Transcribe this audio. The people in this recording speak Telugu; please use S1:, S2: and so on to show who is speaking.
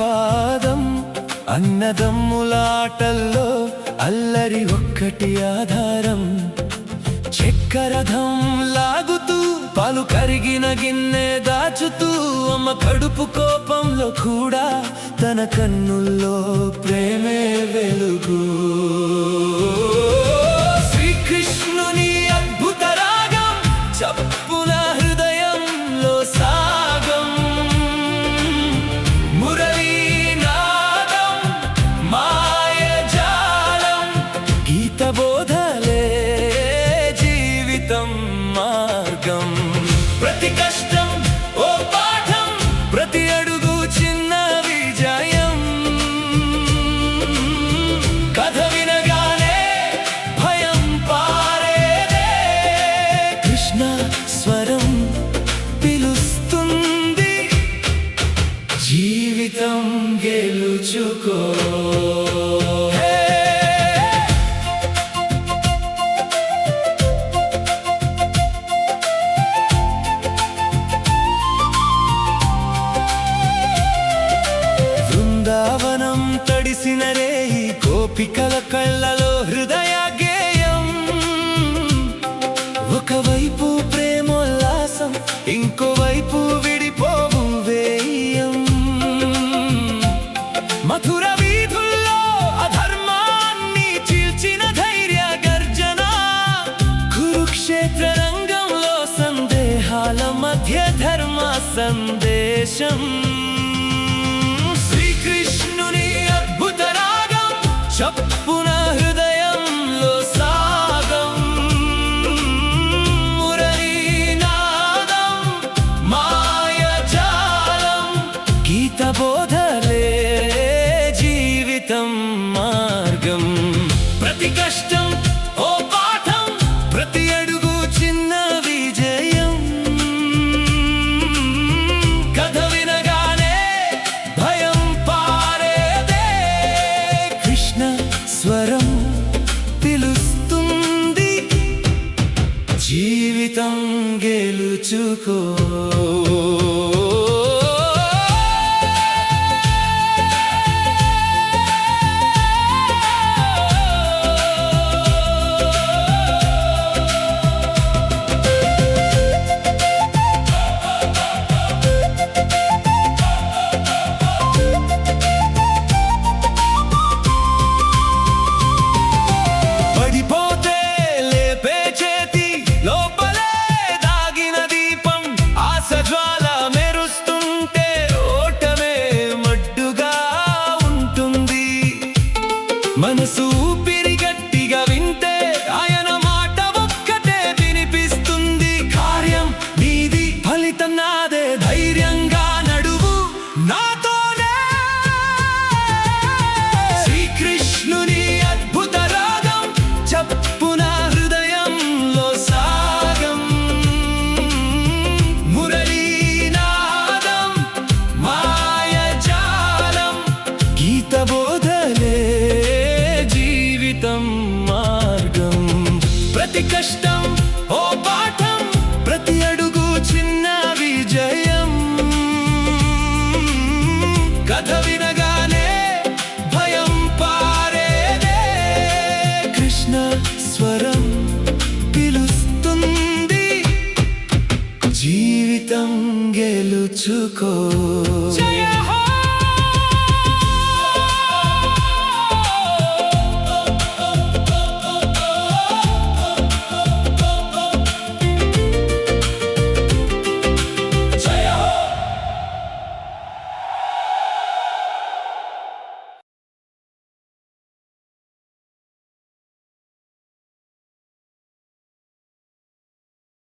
S1: ఆశీర్వాదం. అన్నదమ్ములాటల్లో అల్లరి ఒక్కటి ఆధారం. చక్కెరథం లాగుతూ పాలు కరిగిన గిన్నె దాచుతూ అమ్మ కడుపు కోపంలో కూడా తన కన్నుల్లో ప్రేమే వెలుగు. శ్రీకృష్ణుని అద్భుత రాగం చప్పున హృదయంలో సాగం. మురళీనాదం మాయజాలం. గీత బోధలే జీవితం మార్గం. ప్రతి కష్టం ఓ పాఠం, ప్రతి అడుగు చిన్న విజయం. కథ వినగానే భయం పారేదే. కృష్ణ స్వరం పిలుస్తుంది, జీవితం గెలుచుకో. బృందావనం తడిసిన రేయి, గోపికల కళ్ళలో హృదయ గేయం. ఒకవైపు ప్రేమోల్లాసం, ఇంకోవైపు విడిపోవు వేయం. మధుర వీధుల్లో అధర్మాన్ని చీల్చిన ధైర్య గర్జన. కురుక్షేత్ర రంగంలో సందేహాల మధ్య ధర్మ సందేశం. శ్రీకృష్ణుని అద్భుత రాగం చప్పున హృదయంలో సాగం. మురళీనాదం మాయజాలం. గీత బోధలే జీవితం మార్గం. ప్రతి కష్టం ఓ పాఠం, ప్రతి అడుగు చిన్న విజయం. కథ వినగానే భయం పారేదే. కృష్ణ స్వరం పిలుస్తుంది, జీవితం గెలుచుకో. పడిపోతే లేపే చేతి, లోపలే దాగిన దీపం. ఆశ జ్వాల మెరుస్తుంటే ఓటమే మడ్డుగా ఉంటుంది. మనసు ఊపిరి గట్టిగా వింటే ఆయన మాట ఒక్కటే వినిపిస్తుంది. కార్యం నీది, ఫలితం నాదే. ధైర్యంగా నడువు నాతోనే. శ్రీకృష్ణుని అద్భుత రాగం చప్పున హృదయంలో సాగం. మురళీనాదం మాయజాలం. గీత బోధలే జీవితం మార్గం. ప్రతి కష్టం ఓ పాఠం, ప్రతి అడుగు చిన్న విజయం. కథ వినగానే భయం పారేదే. కృష్ణ స్వరం పిలుస్తుంది, జీవితం గెలుచుకో.